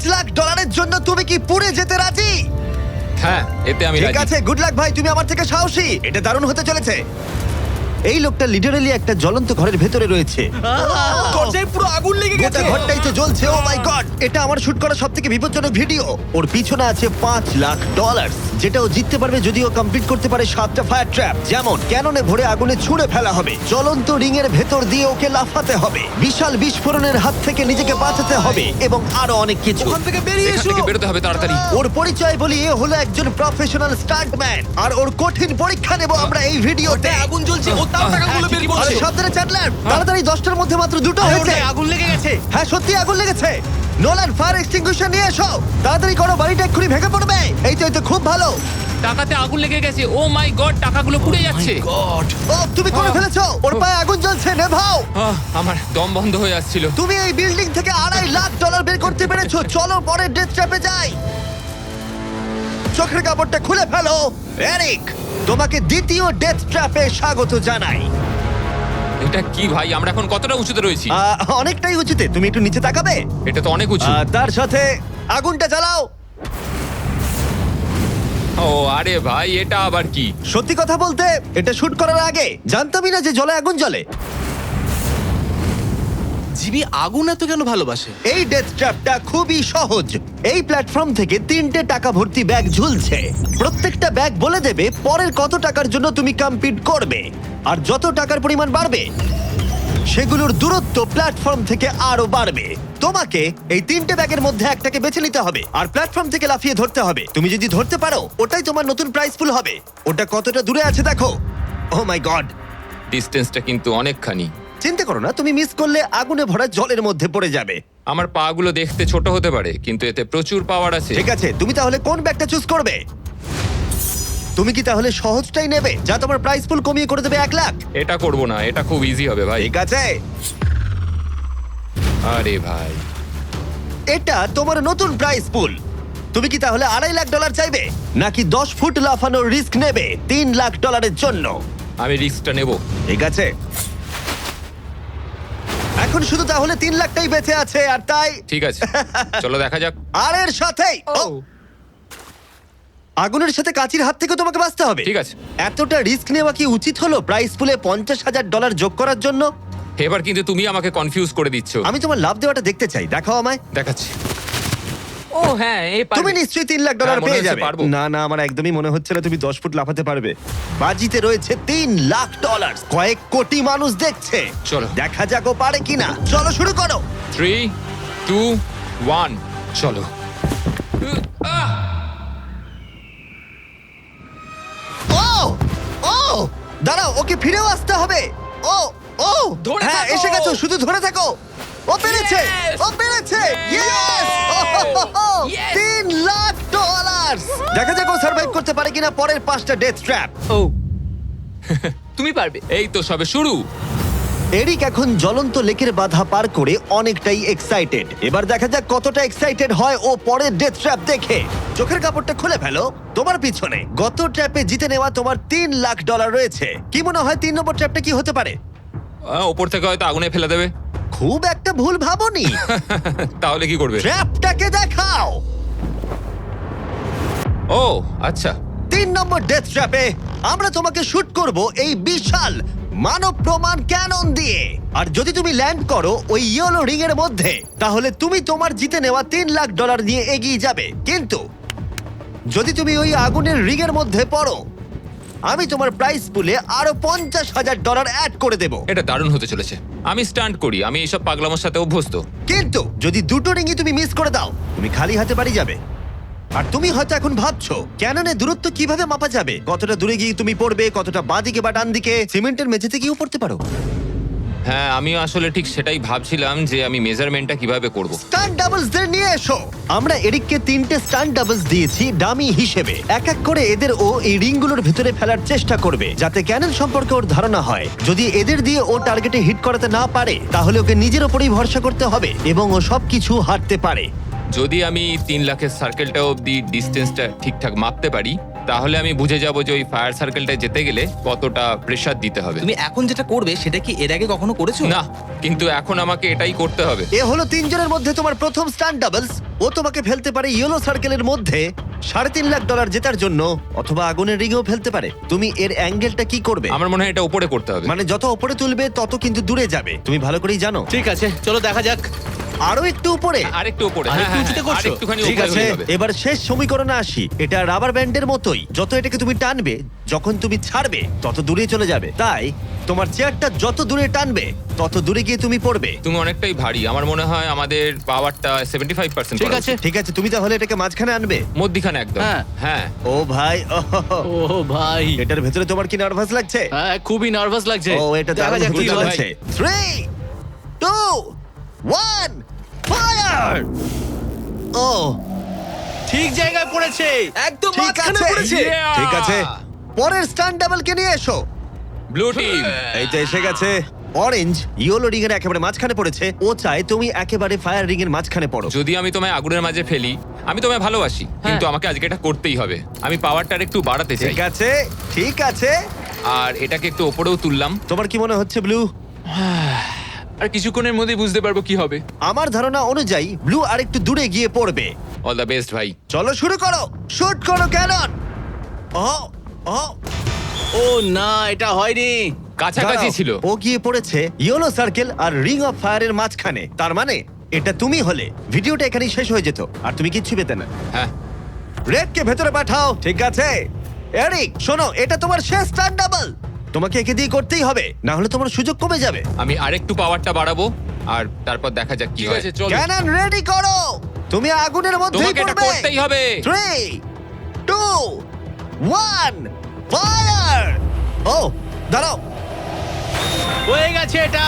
$5,00,000 জন্য তুমি কি পুড়ে যেতে রাজি? হ্যাঁ, এতে আমি ঠিক রাজি। আছে, গুড লাক ভাই, তুমি আমার থেকে সাহসী। এটা দারুণ হতে চলেছে। এই লোকটা লিটারালি একটা জ্বলন্ত ঘরের ভেতরে রয়েছে। দরজায় পুরো আগুন লেগে গোটা গেছে। ঘরটাই তো জ্বলছে। ও মাই গড, এটা আমার শুট করা সবথেকে বিপজ্জনক ভিডিও। ওর পিছনে আছে $5,00,000, যেটা ও জিততে পারবে যদি ও কমপ্লিট করতে পারে 7টা ফায়ার ট্র্যাপ। যেমন ক্যাননে ভরে আগুনে ছুঁড়ে ফেলা হবে, জ্বলন্ত রিং এর ভেতর দিয়ে ওকে লাফাতে হবে, বিশাল বিস্ফোরণের হাত থেকে নিজেকে বাঁচাতে হবে এবং আরো অনেক কিছু। ওখান থেকে বেরিয়ে এখান এসো। থেকে বেরোতে হবে তাড়াতাড়ি। ওর পরিচয় বলি, এ হলো একজন প্রফেশনাল স্টান্টম্যান, আর ওর কঠিন পরীক্ষা নেব আমরা এই ভিডিওতে। ওটায় আগুন জ্বলছে, ও তাও টাকাগুলো বের আরে করছে। সাবধানে চ্যান্ডলার, তাড়াতাড়ি 10টার মধ্যে মাত্র 2টো হয়েছে। ওটায় আগুন লেগে গেছে। হ্যাঁ, সত্যি আগুন লেগেছে। নোলান, ফায়ার এক্সটিংগুইশার নিয়ে এসো, তাড়াতাড়ি করো, বাড়িটা এক্ষুনি ভেঙে পড়বে। এই তো খুব ভালো। টাকাতে আগুন লেগে গেছে। ও মাই গড, টাকাগুলো পুড়ে যাচ্ছে। গড। ও, তুমি করে ফেলেছো। ওর পায়ে আগুন জ্বলছে, নেভাও। আমার দম বন্ধ হয়ে আসছিল। তুমি এই বিল্ডিং থেকে $2.5 বের করতে পেরেছো। চলো পরের ডেথ ট্র্যাপে যাই। চোখের কাপড়টা খুলে ফেলো। এরিক, তোমাকে দ্বিতীয় ডেথ ট্র্যাপে স্বাগত জানাই। এটা কি ভাই, আমরা এখন কতটা উঁচুতে রয়েছি? অনেকটাই উচিতে, তুমি একটু নিচে তাকাবে। এটা তো অনেক উঁচু। তার সাথে আগুনটা জ্বালাও। ও আরে ভাই, এটা আবার কি? সত্যি কথা বলতে, এটা শুট করার আগে জানতামই না যে জলে আগুন জ্বলে। জিবি আগুন এত কেন ভালোবাসে? এই ডেথ ট্র্যাপটা খুবই সহজ। এই প্ল্যাটফর্ম থেকে 3টে টাকা ভর্তি ব্যাগ ঝুলছে। প্রত্যেকটা ব্যাগ বলে দেবে পরের কত টাকার জন্য তুমি কমপ্লিট করবে, আর যত টাকার পরিমাণ বাড়বে সেগুলোর দূরত্ব প্ল্যাটফর্ম থেকে আরো বাড়বে। তোমাকে এই 3টে ব্যাগের মধ্যে একটাকে বেছে নিতে হবে আর প্ল্যাটফর্ম থেকে লাফিয়ে ধরতে হবে। তুমি যদি ধরতে পারো, ওটাই তোমার নতুন প্রাইস পুল হবে। ওটা কতটা দূরে আছে দেখো। ও মাই গড, ডিস্টেন্সটা কিন্তু অনেকখানি। চিন্তা করো না, তুমি মিস করলে আগুনে ভরা জলের মধ্যে পড়ে যাবে। আমার পা গুলো দেখতে ছোট হতে পারে, কিন্তু এতে প্রচুর পাওয়ার আছে। ঠিক আছে, তুমি তাহলে কোন ব্যাগটা চুজ করবে? তুমি কি তাহলে সহজটাই নেবে, যা তোমার প্রাইস পুল কমিয়ে করে দেবে 1,00,000? এটা করব না, এটা খুব ইজি হবে ভাই। ঠিক আছে, আরে ভাই, এটা তোমার নতুন প্রাইস পুল। তুমি কি তাহলে $2.5 চাইবে, নাকি 10 ফুট লাফানোর রিস্ক নেবে $3,00,000 জন্য? আমি রিস্কটা নেব। ঠিক আছে, এখন শুধু তাহলে 3,00,000টাই বেঁচে আছে, আর তাই ঠিক আছে, চলো দেখা যাক। আর এর সাথেই আগুনের সাথে কাচির হাত থেকে তোমাকে বাঁচতে হবে। ঠিক আছে। এতটা রিস্ক নেওয়া কি উচিত হলো প্রাইস পুলে $50,000 যোগ করার জন্য? এবার কিন্তু তুমি আমাকে কনফিউজ করে দিচ্ছ। আমি তোমার লাভ দেওয়াটা দেখতে চাই, দেখাও আমায়। দেখাচ্ছি। ও হ্যাঁ, এই তুমি নিশ্চয়ই $3,00,000 হ্যাঁ, মনে পেয়ে হচ্ছে যাবে। পারবো। না না, আমার একদমই মনে হচ্ছে না তুমি 10 ফুট লাফাতে পারবে। বাজিতে রয়েছে $3,00,000, কয়েক কোটি মানুষ দেখছে। চলো। দেখা যাক ও পারে কিনা। চলো শুরু করো। 3, 2, 1, চলো। ও ও, দাঁড়াও, ওকে ফিরেও আসতে হবে। ও ও, ধরে হ্যাঁ থাকো। এসে গেছো, শুধু ধরে থাকো। ও পেরেছে, Yes! ও পেরেছে। Yes, Yes! $3,00,000। দেখা যাক ও সার্ভাইভ করতে পারে কিনা পরের 5টা ডেথ ট্র্যাপ। ও তুমি পারবে। এই তো সবে শুরু। এরিক এখন জ্বলন্ত লেকের বাধা পার করে অনেকটাই এক্সাইটেড। এবার দেখা যাক কতটা এক্সাইটেড হয় ও পরের ডেথ ট্র্যাপ দেখে। চোখের কাপড়টা খুলে ফেলো। তোমার পিছনে গত ট্র্যাপে জিতে নেওয়া তোমার $3,00,000 রয়েছে। কি মনে হয় 3 নম্বর ট্র্যাপটা কি হতে পারে? ওপর থেকে হয়তো আগুনে ফেলে দেবে। খুব একটা ভুল ভাবনি। তাহলে কি করবে? ট্র্যাপটাকে দেখাও। ও আচ্ছা। 3 নম্বর ডেথ ট্র্যাপে আমরা তোমাকে শুট করব এই বিশাল মানব প্রমাণ ক্যানন দিয়ে। আর যদি তুমি ল্যান্ড করো ওই ইয়েলো রিং এর মধ্যে, তাহলে তুমি তোমার জিতে নেওয়া $3,00,000 নিয়ে এগিয়ে যাবে। কিন্তু যদি তুমি ওই আগুনের রিং এর মধ্যে পড়ো, আমি তোমার প্রাইস পুলে আরো $50,000 অ্যাড করে দেব। এটা দারুণ হতে চলেছে। আমি স্টান্ট করি, আমি এইসব পাগলামোর সাথে অভ্যস্ত। কিন্তু যদি দুটো রিংই তুমি মিস করে দাও, তুমি খালি হাতে বাড়ি যাবে। আর তুমি হয়তো এখন ভাবছো, ক্যাননের দূরত্ব কিভাবে মাপা যাবে? কতটা দূরে গিয়ে তুমি পড়বে, কতটা বাঁদিকে বা ডান দিকে? সিমেন্টের মেঝেতে গিয়েও পড়তে পারো। হ্যাঁ, আমি আসলে ঠিক সেটাই ভাবছিলাম যে আমি মেজারমেন্টটা কিভাবে করব। স্টান্ট ডাবলসদের নিয়ে এসো। আমরা এরিককে 3টে স্টান্ট ডাবলস দিয়েছি ডামি হিসেবে। এক এক করে এদের ও এই রিংগুলোর ভিতরে ফেলার চেষ্টা করবে, যাতে ক্যানন সম্পর্কে ওর ধারণা হয়। যদি এদের দিয়ে ও টার্গেটে হিট করাতে না পারে, তাহলে ওকে নিজের ওপরেই ভরসা করতে হবে এবং ও সবকিছু হারতে পারে। যদি আমি 3 লাখের সার্কেলটা অবধি ডিস্টেন্সটা ঠিকঠাক মাপতে পারি, তাহলে আমি বুঝে যাব যে ওই ফায়ার সার্কেলটা যেতে গেলে কতটা প্রেসার দিতে হবে। তুমি এখন যেটা করবে সেটা কি এর আগে কখনো করেছো? না, কিন্তু এখন আমাকে এটাই করতে হবে। এ হলো তিনজনের মধ্যে তোমার প্রথম স্টান্ট ডাবলস। ও তোমাকে ফেলতে পারে ইয়েলো সার্কেলের মধ্যে $3.5 লাখ জেতার জন্য, অথবা আগুনের রিঙেও ফেলতে পারে। তুমি এর অ্যাঙ্গেলটা কি করবে? আমার মনে হয় এটা উপরে করতে হবে। মানে যত উপরে তুলবে তত কিন্তু দূরে যাবে, তুমি ভালো করেই জানো। ঠিক আছে, চলো দেখা যাক। আরো একটু উপরে। আরেকটু উপরে। আরেকটু হ্যাঁ, উঁচুতে হ্যাঁ, করছো? আরেকটুখানি ঠিক উপরে আছে, হলে হবে। এবার শেষ সমীকরণে আসি। এটা রাবার ব্যান্ডের মতোই, যত এটাকে তুমি টানবে, যখন তুমি ছাড়বে তত দূরে চলে যাবে। তাই তোমার চেয়ারটা যত দূরে টানবে তত দূরে গিয়ে তুমি পড়বে। তুমি অনেকটাই ভারী, আমার মনে হয় আমাদের পাওয়ারটা 75%। ঠিক আছে। ঠিক আছে, তুমি তাহলে এটাকে মাঝখানে আনবে। মধ্যিখানে একদম। হ্যাঁ। হ্যাঁ। ও ভাই, ও ভাই, এটার ভেতরে তোমার কি নার্ভাস লাগছে? হ্যাঁ খুবই নার্ভাস লাগছে। ও, এটা দেখা দারুণ যাক হতে কি হয়। চলেছে। 3, 2, 1, ফায়ার! ও, ঠিক জায়গায় পড়েছে, একদম ঠিক মাঝখানে আছে। পড়েছে। Yeah! ঠিক আছে, পরের স্টান্ট ডাবলকে নিয়ে এসো। Blue team. এই তো এসে গেছে। অরেঞ্জ ইয়েলো রিং এর একেবারে মাঝখানে পড়েছে। ও চায় তুমি একেবারে ফায়ার রিং এর মাঝখানে পড়ো। যদি আমি তোমায় আগুনের মাঝে ফেলি, আমি তোমায় ভালোবাসি, কিন্তু আমাকে আজকে এটা করতেই হবে। আমি পাওয়ারটা একটু বাড়াতে চাই, ঠিক আছে, ঠিক আছে। আর এটাকে একটু ওপরেও তুললাম। তোমার কি মনে হচ্ছে ব্লু? আর কিছুক্ষণের মধ্যেই বুঝতে পারবো কি হবে। আমার ধারণা অনুযায়ী ব্লু আর একটু দূরে গিয়ে পড়বে। অল দ্য বেস্ট ভাই। চলো শুরু করো, শুট করো ক্যানন। ও, ও, ও না, এটা হয়নি। কাছাকাছি দাঁড়াও। ছিল। ও গিয়ে পড়েছে ইয়েলো সার্কেল আর রিং অফ ফায়ারের মাঝখানে। তার মানে এটা তুমি হলে ভিডিওটা এখানেই শেষ হয়ে যেত আর তুমি কিচ্ছু পেতে না। হ্যাঁ। রেডকে ভেতরে পাঠাও। ঠিক আছে এরিক, শোনো, এটা তোমার শেষ স্টার ডাবল। তোমাকে একে দিয়ে করতেই হবে, না হলে তোমার সুযোগ কমে যাবে। আমি আরেকটু পাওয়ারটা বাড়াবো, আর তারপর দেখা যাক কি ঠিক হয়। আছে, চলো। ক্যানন রেডি করো, তুমি আগুনের মধ্যেই তোমাকে এটা পড়বে। করতেই হবে। 3, 2, 1, ফায়ার! ও, দাঁড়াও, হয়ে গেছে এটা।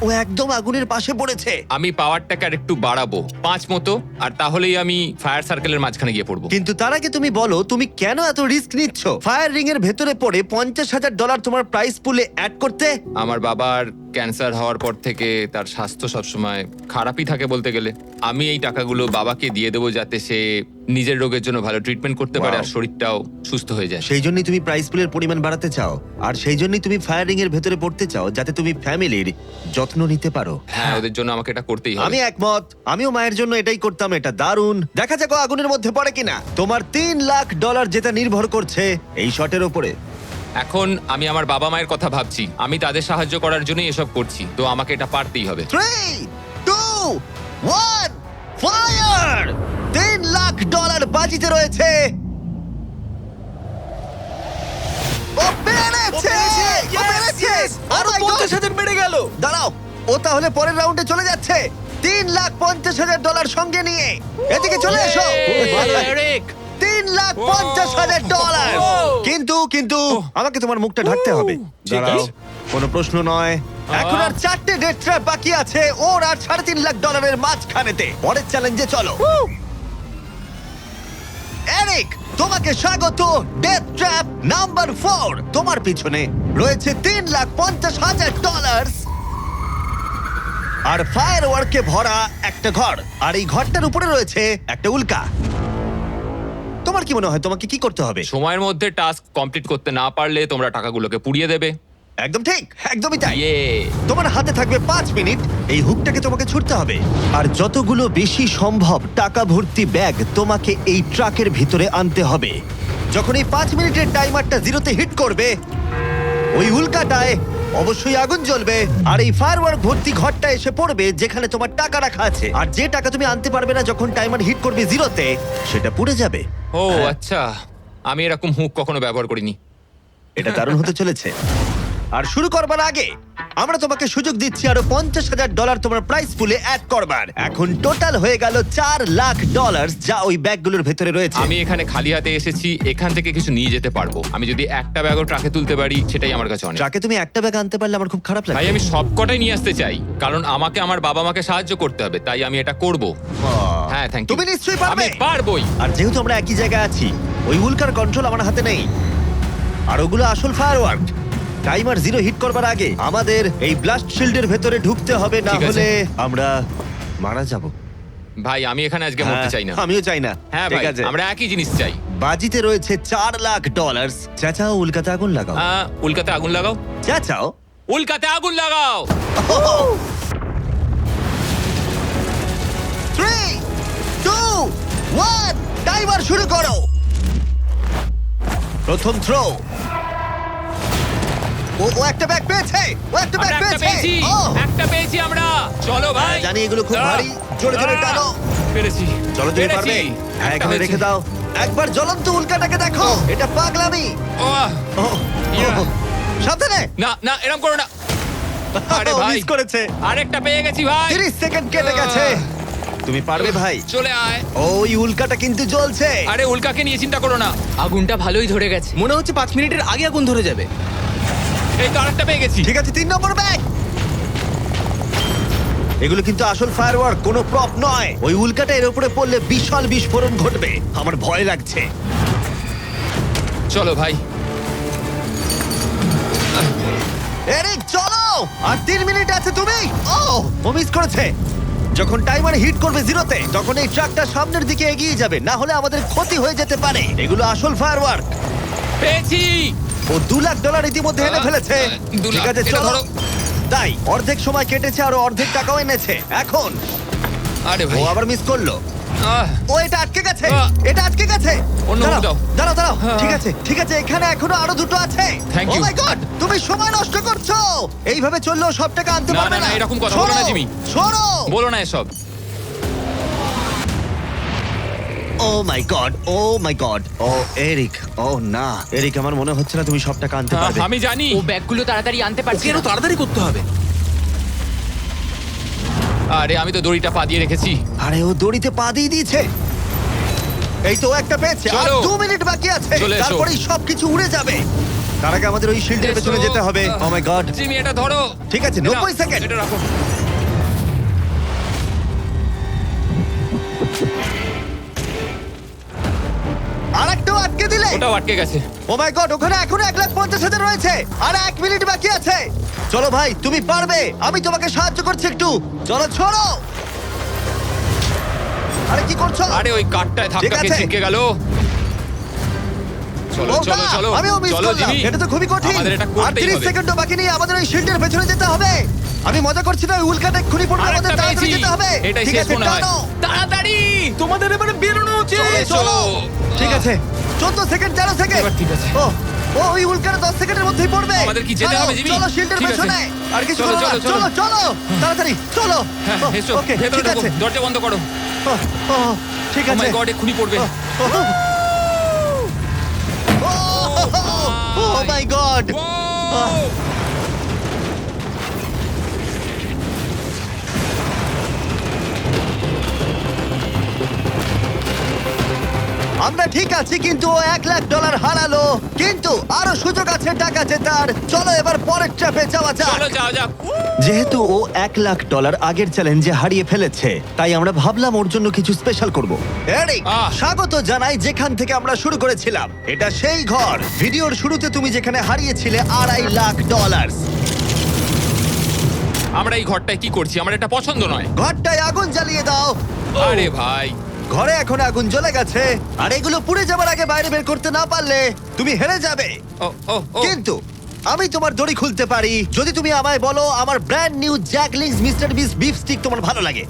ও একদম আগুনের পাশে পড়েছে। আমি পাওয়ারটাকে আর একটু বাড়াবো 5 মতো, আর তাহলেই আমি ফায়ার সার্কেলের মাঝখানে গিয়ে পড়বো। কিন্তু তার আগে তুমি বলো, তুমি কেন এত রিস্ক নিচ্ছ ফায়ার রিং এর ভেতরে পড়ে $50,000 তোমার প্রাইস পুলে অ্যাড করতে? আমার বাবার ক্যান্সার হওয়ার পর থেকে তার স্বাস্থ্য সবসময় খারাপই থাকে বলতে গেলে। আমি এই টাকাগুলো বাবাকে দিয়ে দেবো, যাতে সে নিজের রোগের জন্য ভালো ট্রিটমেন্ট করতে পারে Wow. আর শরীরটাও সুস্থ হয়ে যায়। সেই জন্যই তুমি প্রাইস পুলের পরিমাণ বাড়াতে চাও, আর সেই জন্যই তুমি ফায়ার রিং এর ভেতরে পড়তে চাও, যাতে তুমি ফ্যামিলির যত্ন নিতে পারো। হ্যাঁ, ওদের জন্য আমাকে এটা করতেই হবে। আমি একমত, আমিও মায়ের জন্য এটাই করতাম। এটা দারুণ। দেখা যাক ও আগুনের মধ্যে পড়ে কিনা। তোমার $3 লাখ যেটা নির্ভর করছে এই শটের উপরে। এখন আমি আমার বাবা মায়ের কথা ভাবছি, আমি তাদের সাহায্য করার জন্যই এসব করছি, তো আমাকে এটা পারতেই হবে। 3, 2, 1, ফায়ার! $3 লাখ বাজিতে রয়েছে। ও পেরেছে! ও পেরেছে! আরো Oh my God! 50,000 বেড়ে গেল। দাঁড়াও, ও তাহলে পরের রাউন্ডে চলে যাচ্ছে $3,50,000 সঙ্গে নিয়ে। এদিকে চলে এসো। খুব ভালো এরিক। $3,50,000। কিন্তু কিন্তু আমাকে তোমার মুখটা ঢাকতে হবে। ঠিক দাঁড়াও, আছে। কোনো প্রশ্ন নয়। এখন আর 4টে ডেথ ট্র্যাপ বাকি আছে, ওর আর $3.5 লাখ মাঝখানেতে। পরের চ্যালেঞ্জে চলো। এরিক, তোমাকে স্বাগত ডেথ ট্র্যাপ নাম্বার 4। তোমার পিছনে রয়েছে $3,50,000 আর ফায়ার ওয়ার্কে ভরা একটা ঘর, আর এই ঘরটার উপরে রয়েছে একটা উল্কা। তোমার কি মনে হয় তোমাকে কি করতে হবে? সময়ের মধ্যে টাস্ক কমপ্লিট করতে না পারলে তোমরা টাকাগুলোকে পুড়িয়ে দেবে। একদম ঠিক, একদমই তাই। ইয়ে। তোমার হাতে থাকবে 5 মিনিট, এই হুকটাকে তোমাকে ছুটতে হবে, আর যতগুলো বেশি সম্ভব টাকা ভর্তি ব্যাগ তোমাকে এই ট্রাকের ভিতরে আনতে হবে। যখন এই 5 মিনিটের টাইমারটা জিরোতে হিট করবে, ওই উল্কাটায় অবশ্যই আগুন জ্বলবে, আর এই ফায়ারওয়ার্ক ভর্তি ঘরটা এসে পড়বে যেখানে তোমার টাকা রাখা আছে। আর যে টাকা তুমি আনতে পারবে না যখন টাইমার হিট করবে জিরোতে, সেটা পুড়ে যাবে। ও আচ্ছা, আমি এরকম হুক কখনো ব্যবহার করিনি। এটা দারুণ হতে চলেছে। আর শুরু করবার আগে আমরা তোমাকে সুযোগ দিচ্ছি আরো $50,000 তোমার প্রাইস পুলে অ্যাড করবার। এখন টোটাল হয়ে গেল $4 লাখ, যা ওই ব্যাগগুলোর ভেতরে রয়েছে। আমি এখানে খালি হাতে এসেছি, এখান থেকে কিছু নিয়ে যেতে পারবো। আমি যদি একটা ব্যাগও ট্রাকে তুলতে পারি, সেটাই আমার কাছে অনেক। ট্রাকে তুমি একটা ব্যাগ আনতে পারলে আমার খুব খারাপ ভাই, লাগে। আমি সবকটাই নিয়ে আসতে চাই, কারণ আমাকে আমার বাবা মাকে সাহায্য করতে হবে, তাই আমি এটা করব। হ্যাঁ, থ্যাংক ইউ। তুমি নিশ্চয়ই পারবে। আমি পারবোই। আর যেহেতু আমরা একই জায়গায় আছি, ওই উল্কার কন্ট্রোল আমার হাতে নেই, আর ওগুলো আসল ফায়ারওয়ার্ক। টাইমার জিরো হিট করবার আগে আমাদের এই ব্লাস্ট শিল্ডের ভেতরে ঢুকতে হবে, না ঠিক আছে। হলে আমরা মারা যাব। ভাই আমি এখানে আজকে মরতে চাই না। আমিও চাই না। হ্যাঁ ঠিক ভাই, আছে আমরা একই জিনিস চাই। বাজিতে রয়েছে $4 লাখ। চাচাও উল্কাতে আগুন লাগাও। উল্কাতে আগুন লাগাও, চাচাও। উল্কাতে আগুন লাগাও। 3, 2, 1 টাইমার শুরু করো। প্রথম থ্রো। ও একটা ব্যাগ পেয়েছে। ও একটা ব্যাগ আমরা একটা পেয়েছে। পেয়েছি, ও একটা পেয়েছি আমরা। চলো ভাই। জানি এগুলো খুব ভারী। জোরে জোরে টানো। পেরেছি। চলো তুমি পারবে। পেরেছি। হ্যাঁ একটা এখানে হয়েছে। রেখে দাও। একবার জ্বলন্ত উল্কাটাকে দেখো। এটা পাগলামি। ওহ, ও, ইয়া। ও, সাবধানে। না না এরকম করো না। আরে ভাই, মিস করেছে। আরেকটা পেয়ে গেছি ভাই। 30 সেকেন্ড কেটে গেছে। তুমি পারবে ভাই। চলে আয়। ওই উল্কাটা কিন্তু জ্বলছে। আরে উল্কাকে নিয়ে চিন্তা করো না। আগুনটা ভালোই ধরে গেছে। মনে হচ্ছে 5 মিনিটের আগে আগুন ধরে যাবে। এই তো আরেকটা পেয়ে গেছি। ঠিক আছে 3 নম্বর ব্যাগ। এগুলো কিন্তু আসল ফায়ারওয়ার্ক, কোনো প্রপ নয়। ওই উল্কাটা এর উপরে পড়লে বিশাল বিস্ফোরণ ঘটবে। আমার ভয় লাগছে। চলো ভাই। এরিক চলো। আর 3 মিনিট আছে তুমি। ও মিস করেছে। যখন টাইমার হিট করবে জিরোতে তখন এই ট্রাকটা সামনের দিকে এগিয়ে যাবে, না হলে আমাদের ক্ষতি হয়ে যেতে পারে। এগুলো আসল ফায়ারওয়ার্ক। পেয়েছি। ও $2 লাখ ইতিমধ্যে এনে ফেলেছে। 2 ঠিক লাখ, আছে এটা চলো। ধরো। তাই অর্ধেক সময় কেটেছে আর অর্ধেক টাকাও এনেছে। এখন আরে ও ভাই। আবার মিস করলো। ও এটা আটকে গেছে। আহ। এটা আটকে গেছে। অন্য দাঁড়াও, মুখ দাও। দাঁড়াও দাঁড়াও। হ্যাঁ। ঠিক আছে ঠিক আছে, এখানে এখনো আরো দুটো আছে। Thank ও you. মাই গড, তুমি সময় নষ্ট করছো। এইভাবে চললেও সব টাকা আনতে না, পারবে না, না। না, এরকম কথা বলো না, সরো, জিমি। সরো। বলো না এসব। ও মাই গড, ও মাই গড। ও এরিক, ও না এরিক, আমার মনে হচ্ছে না তুমি সব টাকা আনতে পারবে। আমি জানি। ও ব্যাগগুলো তাড়াতাড়ি আনতে পারছে ওকে না। আরো তাড়াতাড়ি করতে হবে। আরে আমি তো দড়িটা পা দিয়ে রেখেছি। আরে ও দড়িতে পা দিয়ে দিয়েছে। এই তো ও একটা পেয়েছে। আর চলো। 2 মিনিট বাকি আছে। চলে এসো। তারপরেই সবকিছু উড়ে যাবে। তার আগে আমাদের ওই শিল্ডের পেছনে এসো। যেতে হবে। ও মাই গড। জিমি এটা ধরো। ঠিক আছে 90 সেকেন্ড। এটা রাখো। আরেকটাও আটকে দিলে। ওটাও আটকে গেছে। ও মাই গড, ওখানে এখনো 1,50,000 রয়েছে। আর 1 মিনিট বাকি আছে। চলো ভাই, তুমি পারবে। আমি তোমাকে সাহায্য করছি একটু। চলো ছোড়ো। আরে কি করছো? আরে ওই কাঠটায় ঠিক ধাক্কা আছে। খেয়ে ছিটকে গেল। চলো ও চলো না, চলো। আমিও মিস চলো করলাম। জিমি। এটা তো খুবই কঠিন। আমাদের এটা আর করতেই 30 হবে। সেকেন্ডও বাকি নেই, আমাদের ওই শিল্ডের পেছনে যেতে হবে। আমি মজা করছি না, ওই উল্কাটা এক্ষুনি পড়বে, আরেকটা আমাদের তাড়াতাড়ি পেয়েছি। যেতে হবে। এটাই ঠিক শেষ আছে মনে হয়। টানো। তাড়াতাড়ি। তোমাদের এবারে বেরোনো উচিত। চলো। ঠিক আহ। আছে 14 সেকেন্ড, 13 সেকেন্ড। এবার ঠিক আছে। ও ও ওই উল্কাটা 10 সেকেন্ডের মধ্যেই পড়বে। আমাদের কি যেতে চলো, হবে, জিমি? চলো শিল্ডের ঠিক আছে। পেছনে। আর কিছু চলো, করো না। চলো, চলো চলো তাড়াতাড়ি চলো। হ্যাঁ, এসো ওকে ভেতরে ঠিক ঢোকো। আছে। দরজা বন্ধ করো। ও, ও, ঠিক ও আছে। মাই গড, এক্ষুনি পড়বে। ও মাই গড। ও! আমরা ঠিক আছি, কিন্তু ও $1 লাখ হারালো। কিন্তু আরো সুযোগ আছে টাকা জেতার। চলো এবার পরের ট্র্যাপে যাওয়া যাক। চলো যাও যাক। যেহেতু ও $1 লাখ আগের চ্যালেঞ্জে হারিয়ে ফেলেছে, তাই আমরা ভাবলাম ওর জন্য কিছু স্পেশাল করব। এরিক, আহ। স্বাগত জানাই যেখান থেকে আমরা শুরু করেছিলাম। এটা সেই ঘর, ভিডিওর শুরুতে তুমি যেখানে হারিয়েছিলে $2.5 লাখ। আমরা এই ঘরটায় কি করছি? আমার এটা পছন্দ নয়। ঘরটায় আগুন জ্বালিয়ে দাও। আরে ভাই। ঘরে এখন আগুন জ্বলে গেছে, আর এগুলো পুড়ে যাবার আগে বাইরে বের করতে না পারলে তুমি হেরে যাবে। ও ও ও। কিন্তু আমি তোমার দড়ি খুলতে পারি যদি তুমি আমায় বলো আমার ব্র্যান্ড নিউ জ্যাকলিংস মিস্টার বিস বিফ স্টিক তোমার ভালো লাগে।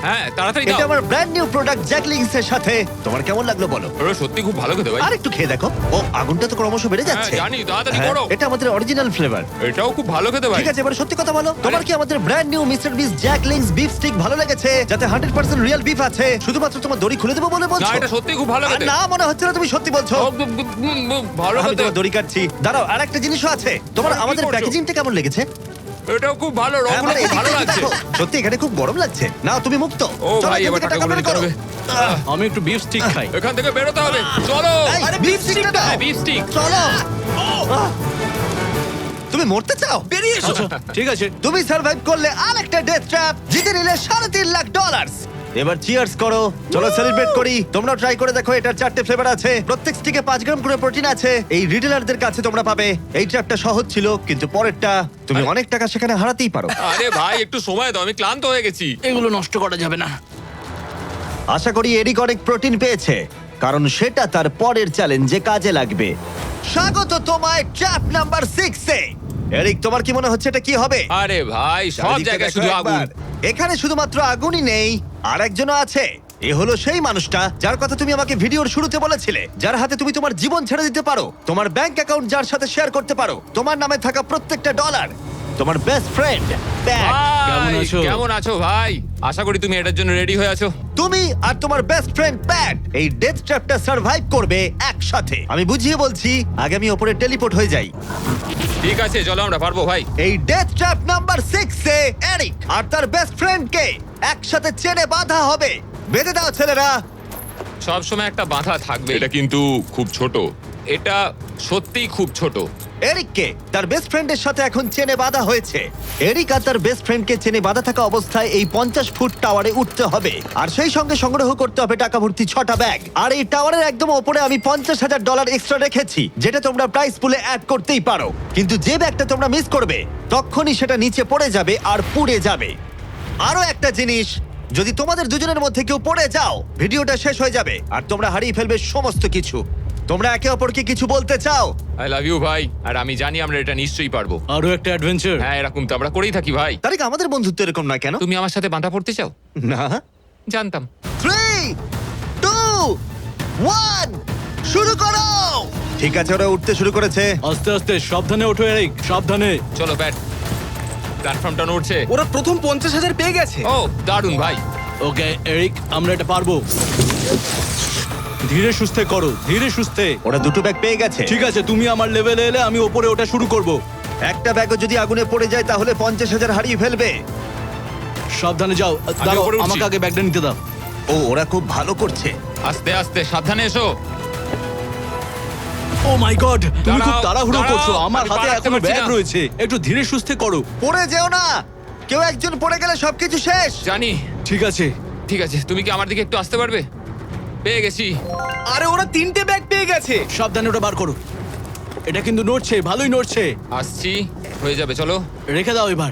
হ্যাঁ তাড়াতাড়ি এটা দাও। আমার ব্র্যান্ড নিউ প্রোডাক্ট জ্যাকলিংস এর সাথে। তোমার কেমন লাগলো বলো? ওরা সত্যি খুব ভালো খেতে ভাই। আর একটু খেয়ে দেখো। ও আগুনটা তো ক্রমশ বেড়ে যাচ্ছে। হ্যাঁ, জানি, তাড়াতাড়ি হ্যাঁ, করো। এটা আমাদের অরিজিনাল ফ্লেভার। এটাও খুব ভালো খেতে ভাই। ঠিক আছে, এবার সত্যি কথা বলো, তোমার কি আমাদের ব্র্যান্ড নিউ মিস্টার বিস জ্যাকলিংস বিফ স্টিক ভালো লেগেছে, যাতে 100% রিয়েল বিফ আছে? শুধুমাত্র তোমার দড়ি খুলে দেবো বলে না বলছো? এটা সত্যি খুব ভালো আর খেতে। না, মনে হচ্ছে না তুমি সত্যি বলছো। ভালো আমি খেতে। তোমার দড়ি কাটছি। দাঁড়াও, আর একটা জিনিসও আছে। তোমার আরে, কি আমাদের করছো? প্যাকেজিংটা কেমন লেগেছে? এটাও খুব ভালো, হ্যাঁ, রংগুলো মানে খুব ভালো এদিকটা লাগছে। দেখো। সত্যি এখানে খুব গরম লাগছে। না তুমি মুক্ত। ও চলো, ভাই, এখান এবার থেকে টাকাগুলো বের নিতে করো। হবে। আমি একটু বিফ স্টিক খাই। এখান থেকে বেরোতে হবে। চলো। এই, beef stick টা দাও। হ্যাঁ, beef stick। চলো। তুমি মরতে চাও? বেরিয়ে এসো। ঠিক আছে। তুমি সার্ভাইভ করলে আরেকটা ডেথ ট্র্যাপ, জিতে নিলে $3.5 লাখ। এবার চিয়ার্স করো, চলো সেলিব্রেট করি। তোমরা ট্রাই করে দেখো, এটার 4টে ফ্লেভার আছে, প্রত্যেক স্টিকে 5 গ্রাম করে প্রোটিন আছে। এই রিটেলারদের কাছে তোমরা পাবে। এই ট্র্যাপটা সহজ ছিল, কিন্তু পরেরটা তুমি অনেক টাকা সেখানে হারাতেই পারো। আরে ভাই একটু সময় দাও, আমি ক্লান্ত হয়ে গেছি। এগুলো নষ্ট করা যাবে না। আশা করি এরিক অনেক প্রোটিন পেয়েছে, কারণ সেটা তার পরের চ্যালেঞ্জে কাজে লাগবে। স্বাগত তোমায় ট্র্যাপ নাম্বার 6 এ। এরিক, তোমার কি মনে হচ্ছে এটা কি হবে? আরে ভাই সব চারিদিকটা জায়গায় দেখো শুধু আগুন। একবার। এখানে শুধুমাত্র আগুনই নেই, আর একজনও আছে। এ হলো সেই মানুষটা যার কথা তুমি আমাকে ভিডিওর শুরুতে বলেছিলে, যার হাতে তুমি তোমার জীবন ছেড়ে দিতে পারো, তোমার ব্যাংক অ্যাকাউন্ট যার সাথে শেয়ার করতে পারো, তোমার নামে থাকা প্রত্যেকটা ডলার। তোমার বেস্ট ফ্রেন্ড প্যাট। কেমন ভাই, আছো? কেমন আছো ভাই? আশা করি তুমি এটার জন্য রেডি হয়ে আছো। তুমি আর তোমার বেস্ট ফ্রেন্ড প্যাট এই ডেথ ট্র্যাপটা সার্ভাইভ করবে একসাথে। আমি বুঝিয়ে বলছি, আগে আমি ওপরে টেলিপোর্ট হয়ে যাই। ঠিক আছে চলো, আমরা পারবো ভাই। এই ডেথ ট্র্যাপ নাম্বার 6 এ এরিক আর তার বেস্ট ফ্রেন্ডকে একসাথে চেনে বাঁধা হবে। বেঁধে দাও ছেলেরা। সব সময় একটা বাধা থাকবে। এটা কিন্তু খুব ছোট। এটা সত্যিই খুব ছোট। এরিককে তার বেস্ট ফ্রেন্ডের সাথে এখন চেনে বাঁধা হয়েছে। এরিক আর তার বেস্ট ফ্রেন্ডকে চেনে বাঁধা থাকা অবস্থায় এই 50 ফুট টাওয়ারে উঠতে হবে, আর সেই সঙ্গে সংগ্রহ করতে হবে টাকা ভর্তি 6টা ব্যাগ। আর এই টাওয়ারের একদম ওপরে আমি $50,000 এক্সট্রা রেখেছি, যেটা তোমরা প্রাইস পুলে অ্যাড করতেই পারো। কিন্তু যে ব্যাগটা তোমরা মিস করবে, তখনই সেটা নিচে পড়ে যাবে আর পুড়ে যাবে। আরো একটা জিনিস, যদি তোমাদের দুজনের মধ্যে কেউ পড়ে যাও, ভিডিওটা শেষ হয়ে যাবে আর তোমরা হারিয়ে ফেলবে সমস্ত কিছু। তোমরা একে অপরকে কিছু বলতে চাও? আই লাভ ইউ ভাই, আর আমি জানি আমরা এটা নিশ্চয়ই পারবো। আরো একটা অ্যাডভেঞ্চার। হ্যাঁ, এরকম তো আমরা করেই থাকি ভাই। তারিক, আমাদের বন্ধুত্ব এরকম নয় কেন? তুমি আমার সাথে বাঁধা পড়তে চাও? না। জানতাম। 3, 2, 1, শুরু করো। ঠিক আছে, ওরা উঠতে শুরু করেছে। আস্তে আস্তে, সাবধানে ওঠো এরিক, সাবধানে। চলো ব্যাট, প্ল্যাটফর্মটা নড়ছে। ওরা প্রথম 50,000 পেয়ে গেছে। ও দারুণ ভাই। ওকে এরিক, আমরা এটা পারবো। ধীরে সুস্থে করো, ধীরে সুস্থে। ওরা দুটো ব্যাগ পেয়ে গেছে। ঠিক আছে, তুমি আমার লেভেলে এলে আমি ওপরে ওটা শুরু করব। একটা ব্যাগও যদি আগুনে পড়ে যায় তাহলে 50,000 হারিয়ে ফেলবে। সাবধানে যাও। দাঁড়াও, উপরে উঠছি। আমাকে আগে ব্যাগটা নিতে দাও। ও, ওরা খুব ভালো করছে। আস্তে আস্তে, সাবধানে এসো। ও মাই গড, তুমি খুব দাঁড়াও, তাড়াহুড়ো দাঁড়াও, করছো। আমার আমি হাতে পা রাখতে এখনো পারছি ব্যাগ না। রয়েছে, একটু ধীরে সুস্থে করো। পড়ে যেও না, কেউ একজন পড়ে গেলে সবকিছু শেষ। জানি। ঠিক আছে। ঠিক আছে, তুমি কি আমার দিকে একটু আসতে পারবে? পেয়ে গেছি। আরে ওরা 3টে ব্যাগ পেয়ে গেছে। সাবধানে ওটা বার করো। এটা কিন্তু নড়ছে, ভালোই নড়ছে। আসছি, হয়ে যাবে, চলো। রেখে দাও এবার।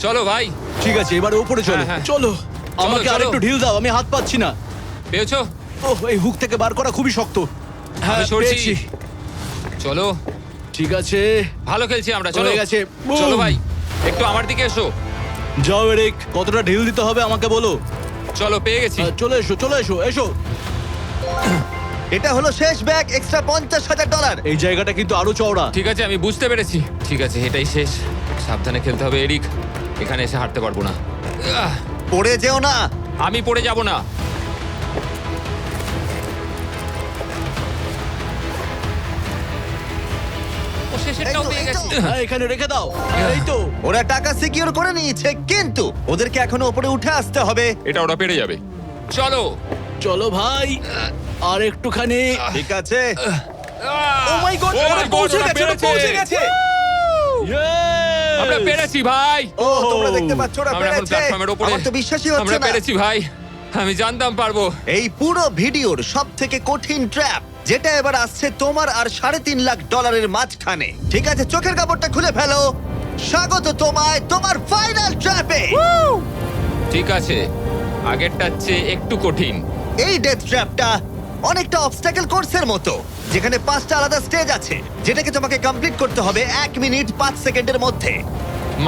চলো ভাই। ঠিক আছে, এবার উপরে চলো। হ্যাঁ, হ্যাঁ। চলো, আমাকে চলো। আরেকটু ঢিল দাও, আমি হাত পাচ্ছি না। পেয়েছো? ওহ, এই হুক থেকে বার করা খুবই শক্ত। হ্যাঁ, আমি সরছি। পেয়েছি। চলো, ঠিক আছে, ভালো খেলছি আমরা। চলো, হয়ে গেছে। চলো বুম। ভাই, একটু আমার দিকে এসো। যাও এরিক, কতটা ঢিল দিতে হবে আমাকে বলো। চলো, পেয়ে গেছি। চলে এসো, চলে এসো, এসো। এটা হলো শেষ ব্যাগ, এক্সট্রা $50,000। এই জায়গাটা কিন্তু আরো চওড়া। ঠিক আছে, আমি বুঝতে পেরেছি। ঠিক আছে, এটাই শেষ। সাবধানে খেলতে হবে এরিক, এখানে এসে হারতে পারবো না। আহ, পড়ে যেও না। আমি পড়ে যাব না। ও, শেষেরটাও পেয়ে গেছি। হ্যাঁ, এখানে রেখে দাও। এই তো। ওরা টাকা সিকিউর করে নিয়েছে, কিন্তু ওদেরকে এখনো উপরে উঠে আসতে হবে। এটা ওরা পেরে যাবে। চলো। চলো ভাই, আর একটুখানি। ঠিক আছে। ও মাই গড, Oh ওরা my God, পৌঁছে ওরা গেছে, ওরা পেরেছে। পৌঁছে গেছে। আমরা পেরেছি ভাই। ও, তোমরা দেখতে পাচ্ছ ওরা আমরা এখন পেরেছে। প্ল্যাটফর্মের উপরে। আমার তো বিশ্বাসই হচ্ছে আমরা না। পেরেছি ভাই, আমি জানতাম পারবো। এই পুরো ভিডিওর সবথেকে কঠিন ট্র্যাপ, যেটা এবার আসছে তোমার আর $3.5 লাখ মাঝখানে। ঠিক আছে, চোখের কাপড়টা খুলে ফেলো। স্বাগত তোমায় তোমার ফাইনাল ট্র্যাপে। ঠিক আছে, আগেরটার চেয়ে একটু কঠিন। এই ডেথ ট্র্যাপটা অনেকটা অবস্টাকেল কোর্সের মতো, যেখানে 5টা আলাদা স্টেজ আছে, যেটাকে তোমাকে কমপ্লিট করতে হবে 1 মিনিট 5 সেকেন্ডের মধ্যে।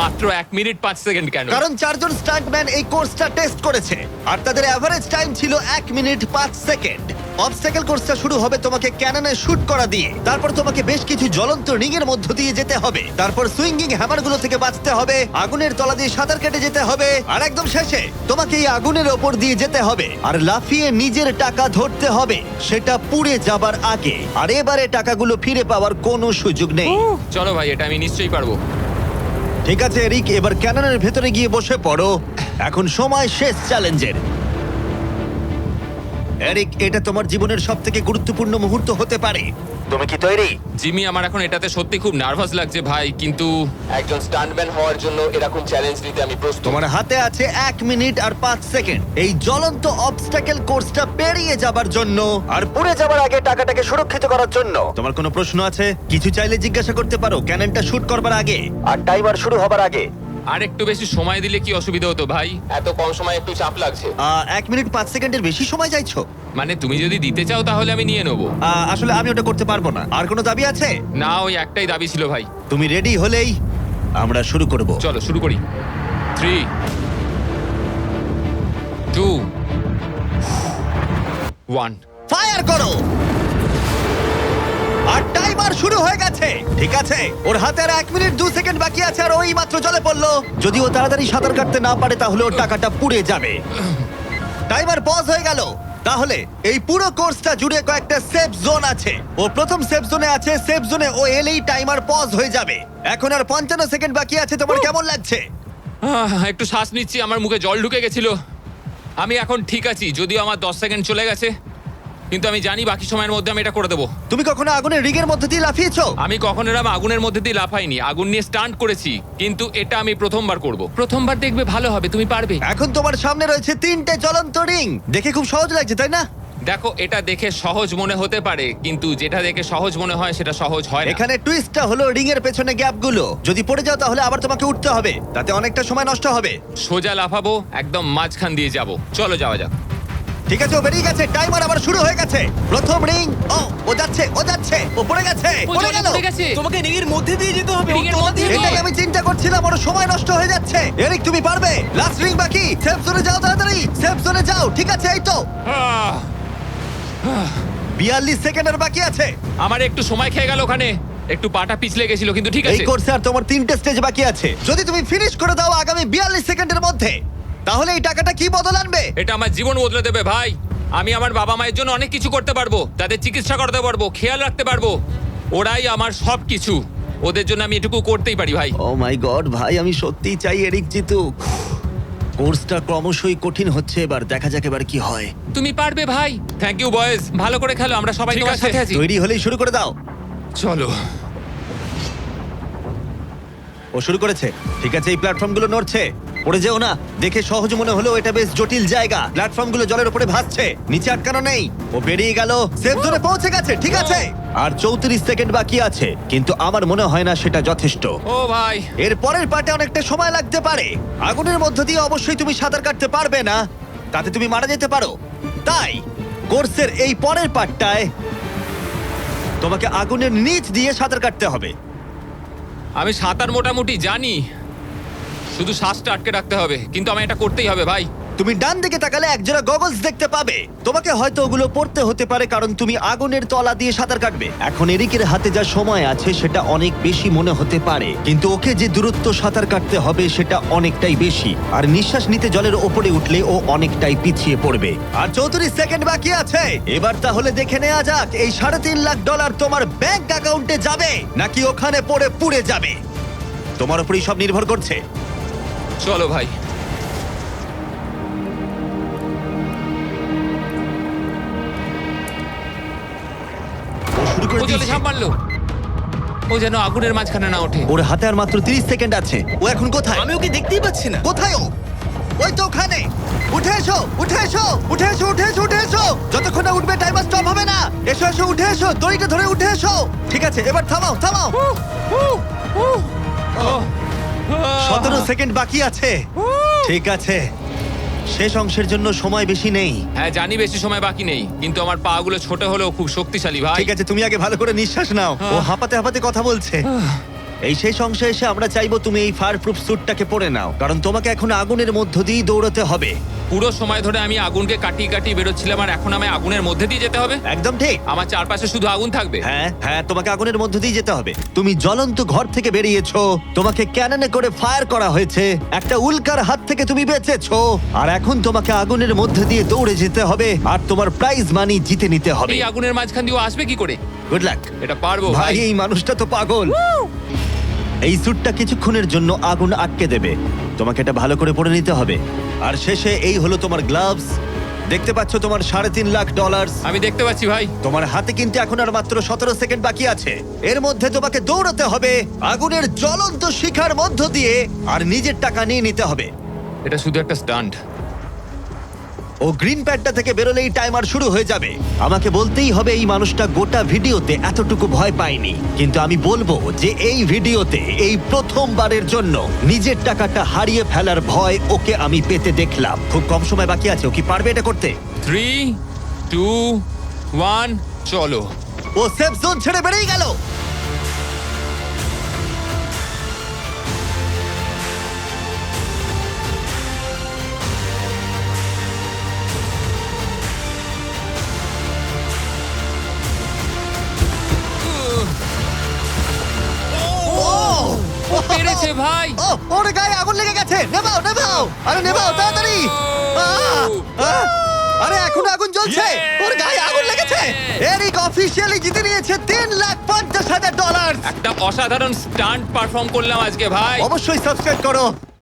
মাত্র 1 মিনিট 5 সেকেন্ড কেন? কারণ 4 জন স্টান্টম্যান এই কোর্সটা টেস্ট করেছে, আর তাদের এভারেজ টাইম ছিল 1 মিনিট 5 সেকেন্ড। অবস্টাকেল কোর্সটা শুরু হবে তোমাকে ক্যাননে শুট করা দিয়ে, তারপর তোমাকে বেশ কিছু জ্বলন্ত রিং এর মধ্য দিয়ে যেতে হবে, তারপর সুইঙ্গিং হ্যামারগুলো থেকে বাঁচতে হবে, আগুনের তলা দিয়ে সাঁতার কেটে যেতে হবে, আর একদম শেষে তোমাকে এই আগুনের ওপর দিয়ে যেতে হবে আর লাফিয়ে নিজের টাকা ধরতে হবে, সেটা পুড়ে যাবার আগে। আর এবারে টাকাগুলো ফিরে পাওয়ার কোনো সুযোগ নেই। চলো ভাই, এটা আমি নিশ্চয়ই পারবো। ঠিক আছে এরিক, এবার ক্যাননের ভেতরে গিয়ে বসে পড়ো। এখন সময় শেষ চ্যালেঞ্জের। এরিক, এটা তোমার জীবনের সবথেকে গুরুত্বপূর্ণ মুহূর্ত হতে পারে। তুমি কি তৈরি? জিমি, আমার এখন এটাতে সত্যি খুব নার্ভাস লাগছে ভাই, কিন্তু একজন স্টান্টম্যান হওয়ার জন্য এরকম চ্যালেঞ্জ নিতে আমি প্রস্তুত। তোমার হাতে আছে 1 মিনিট আর 5 সেকেন্ড এই জ্বলন্ত অবস্টাকেল কোর্সটা পেরিয়ে যাবার জন্য আর পুড়ে যাবার আগে টাকাটাকে সুরক্ষিত করার জন্য। তোমার কোনো প্রশ্ন আছে? কিছু চাইলে জিজ্ঞাসা করতে পারো ক্যাননটা শুট করবার আগে আর টাইমার শুরু হবার আগে। আর একটু বেশি সময় দিলে কি অসুবিধা হতো ভাই? এত কম সময় একটু চাপ লাগছে। 1 মিনিট 5 সেকেন্ডের বেশি সময় চাইছো? মানে তুমি যদি দিতে চাও তাহলে আমি নিয়ে নেবো। আসলে আমি ওটা করতে পারবো না। আর কোনো দাবি আছে? না, ওই একটাই দাবি ছিল ভাই। তুমি রেডি হলেই আমরা শুরু করব। চলো শুরু করি। 3 2 1 ফায়ার করো! আর টাইমার শুরু হয়ে গেছে। ঠিক আছে, ওর হাতে আর 1 মিনিট 2 সেকেন্ড বাকি আছে আর ওই মাত্র জলে পড়লো। যদি ও তাড়াতাড়ি সাঁতার কাটতে না পারে তাহলে ওর টাকাটা পুড়ে যাবে। টাইমার পজ হয়ে গেল। তাহলে এই পুরো কোর্সটা জুড়ে কয়েকটা সেফ জোন আছে। ও প্রথম সেফ জোনে আছে। সেফ জোনে ও এলেই টাইমার পজ হয়ে যাবে। এখন আর 55 সেকেন্ড বাকি আছে। তোমার কেমন লাগছে? একটু শ্বাস নিচ্ছি, আমার মুখে জল ঢুকে গেছিল। আমি এখন ঠিক আছি, যদিও আমার 10 সেকেন্ড চলে গেছে, কিন্তু আমি জানি বাকি সময়ের মধ্যে আমি এটা করে দেবো। তুমি কখনো আগুনের রিগের মধ্যে দিয়ে লাফিয়েছো? আমি কখনো এরম আগুনের মধ্যে দিয়ে লাফাইনি, আগুন নিয়ে স্টান্ট করেছি, কিন্তু এটা আমি প্রথমবার করব। প্রথমবার দেখবে ভালো হবে, তুমি পারবে। এখন তোমার সামনে রয়েছে 3টে জ্বলন্ত রিং। দেখে খুব সহজ লাগছে, তাই না? দেখো, এটা দেখে সহজ মনে হতে পারে, কিন্তু যেটা দেখে সহজ মনে হয় সেটা সহজ হয় না। এখানে টুইস্টটা হলো রিং এর পেছনে গ্যাপগুলো। যদি পড়ে যাও তাহলে আবার তোমাকে উঠতে হবে, তাতে অনেকটা সময় নষ্ট হবে। সোজা লাফাবো, একদম মাঝখান দিয়ে যাব। চলো যাওয়া যাক। ঠিক আছে, ও বেরিয়ে গেছে। টাইমার আবার শুরু হয়ে গেছে। প্রথম রিং। ও যাচ্ছে, ও পড়ে গেছে। ও পড়ে জলে গেল। পড়ে গেছে। তোমাকে রিংয়ের মধ্যে দিয়ে যেতে হবে। রিংয়ের মধ্যে দিয়ে। এটাই আমি চিন্তা করছিলাম, ওর সময় নষ্ট হয়ে যাচ্ছে। এরিক, তুমি পারবে। লাস্ট রিং বাকি। সেফ জোনে যাও তাড়াতাড়ি। সেফ জোনে যাও। ঠিক আছে, এই তো আহ, 42 সেকেন্ডের বাকি আছে। আমার একটু সময় খেয়ে গেল ওখানে, একটু পাটা পিছলে গেছিল, কিন্তু ঠিক এই আছে। কোর্সে আর তোমার 3টে স্টেজ বাকি আছে। যদি তুমি ফিনিশ করে দাও আগামী 42 সেকেন্ডের মধ্যে, তাহলে এই টাকাটা কি বদল আনবে? এটা আমার জীবন বদলে দেবে ভাই। আমি আমার বাবা মায়ের জন্য অনেক কিছু করতে পারবো, তাদের চিকিৎসা করতে পারবো, খেয়াল রাখতে পারবো। ওরাই আমার সব কিছু, ওদের জন্য আমি এটুকু করতেই পারি ভাই। ও মাই গড ভাই, আমি সত্যিই চাই এরিক জিতুক। কোর্সটা ক্রমশই কঠিন হচ্ছে। এবার দেখা যাক এবার কি হয়। তুমি পারবে ভাই। থ্যাংক ইউ বয়েজ, ভালো করে খেলো, আমরা সবাই ঠিক তোমার আছে। সাথে আছি। তৈরি হলেই শুরু করে দাও। চলো। ও শুরু করেছে। ঠিক আছে, এই প্ল্যাটফর্মগুলো নড়ছে। পড়ে যেও না। দেখে সহজ মনে হলেও এটা বেশ জটিল জায়গা। প্ল্যাটফর্মগুলো জলের উপরে ভাসছে, নিচে আটকানো নেই। ও বেরিয়ে গেল, সেফ জোনে পৌঁছে গেছে। ঠিক আছে, আর 34 সেকেন্ড বাকি আছে, কিন্তু আমার মনে হয় না সেটা যথেষ্ট। ও ভাই, এর পরের পার্টে অনেকটা সময় লাগতে পারে। আগুনের মধ্য দিয়ে অবশ্যই তুমি সাঁতার কাটতে পারবে না, তাতে তুমি মারা যেতে পারো। তাই কোর্সের এই পরের পার্টটায় তোমাকে আগুনের নিচ দিয়ে সাঁতার কাটতে হবে। আমি সাঁতার মোটামুটি জানি, শুধু শ্বাসটা আটকে রাখতে হবে, কিন্তু আমি এটা করতেই হবে ভাই। তুমি ডান দিকে তাকালে একজোড়া গগলস দেখতে পাবে। তোমাকে হয়তো ওগুলো পড়তে হতে পারে কারণ তুমি আগুনের তলা দিয়ে সাঁতার কাটবে। এখন এরিকের হাতে যা সময় আছে সেটা অনেক বেশি মনে হতে পারে, কিন্তু ওকে যে দূরত্ব সাঁতার কাটতে হবে সেটা অনেকটাই বেশি। আর নিঃশ্বাস নিতে জলের ওপরে উঠলে ও অনেকটাই পিছিয়ে পড়বে। আর 34 সেকেন্ড বাকি আছে। এবার তাহলে দেখে নেওয়া যাক এই $3.5 লাখ তোমার ব্যাংক অ্যাকাউন্টে যাবে নাকি ওখানে পড়ে পুড়ে যাবে। তোমার উপরেই সব নির্ভর করছে। চলো ভাই। ও শুরু করে ও জলে দিয়েছে। ঝাঁপ মারলো, ও যেন আগুনের মাঝখানে না ওঠে। ওর হাতে আর মাত্র 30 সেকেন্ড আছে। ও এখন কোথায়? আমি ওকে দেখতেই পাচ্ছি না। কোথায় ও? ওই তো ওখানে। উঠে এসো, উঠে এসো, উঠে এসো, উঠে এসো, উঠে এসো। যতক্ষণ না উঠবে টাইমার স্টপ হবে না। এসো এসো, উঠে এসো, দড়িটা ধরে উঠে এসো। ঠিক আছে, এবার থামাও, থামাও। 17 সেকেন্ড বাকি আছে। ঠিক আছে, শেষ অংশের জন্য সময় বেশি নেই। হ্যাঁ জানি বেশি সময় বাকি নেই, কিন্তু আমার পা গুলো ছোট হলেও খুব শক্তিশালী ভাই। ঠিক আছে, তুমি আগে ভালো করে নিঃশ্বাস নাও। ও হাঁপাতে হাঁপাতে কথা বলছে। এই শেষ অংশে এসে আমরা চাইবো তুমি এই ফায়ার প্রুফ স্যুটটাকে পরে নাও, কারণ তোমাকে এখন আগুনের মধ্য দিয়েই দৌড়াতে হবে। পুরো সময় ধরে আমি আগুনকে কাটিয়ে কাটিয়ে বেরোচ্ছিলাম, আর এখন আমি আগুনের মধ্যে দিয়ে যেতে হবে। একদম ঠিক। আমার চারপাশে শুধু আগুন থাকবে। হ্যাঁ হ্যাঁ, তোমাকে আগুনের মধ্য দিয়ে যেতে হবে। তুমি জ্বলন্ত ঘর থেকে বেরিয়েছো, তোমাকে ক্যাননে করে ফায়ার করা হয়েছে, একটা উল্কার হাত থেকে তুমি বেঁচেছো, আর এখন তোমাকে আগুনের মধ্য দিয়ে দৌড়ে যেতে হবে আর তোমার প্রাইজ মানি জিতে নিতে হবে। এই আগুনের মাঝখান দিয়ে ও আসবে কি করে? Good luck. এটা পারবো ভাই, ভাই। এই মানুষটা তো পাগল। এই স্যুটটা কিছুক্ষণের জন্য আগুন আটকে দেবে, তোমাকে এটা ভালো করে পরে নিতে হবে। আর শেষে এই হলো তোমার গ্লাভস, দেখতে পাচ্ছ তোমার $3.5 লাখ। আমি দেখতে পাচ্ছি ভাই। তোমার হাতে কিন্তু এখন আর মাত্র 17 সেকেন্ড বাকি আছে। এর মধ্যে তোমাকে দৌড়াতে হবে আগুনের জ্বলন্ত শিখার মধ্য দিয়ে, আর নিজের টাকা নিয়ে নিতে হবে। এটা শুধু একটা স্টান্ট। ও গ্রিন প্যাডটা থেকে বেরোলেই টাইমার শুরু হয়ে যাবে। আমাকে বলতেই হবে এই মানুষটা গোটা ভিডিওতে এতটুকু ভয় পায়নি, কিন্তু আমি বলবো যে এই ভিডিওতে এই প্রথমবারের জন্য নিজের টাকাটা হারিয়ে ফেলার ভয় ওকে আমি পেতে দেখলাম। খুব কম সময় বাকি আছে, ও কি পারবে এটা করতে? 3, 2, 1, চলো। ও সেফ জোন ছেড়ে বেরিয়ে গেল। ও পেরেছে ভাই। ও ওর গায়ে আগুন লেগে গেছে। নেভাও নেভাও, আরে নেভাও তাড়াতাড়ি। আহ! আহ! আরে এখনো আগুন জ্বলছে। ওর গায়ে আগুন লেগেছে। এরিক অফিশিয়ালি জিতে নিয়েছে $3,50,000। একটা অসাধারণ স্টান্ট পারফর্ম করলাম আজকে ভাই। অবশ্যই সাবস্ক্রাইব করো।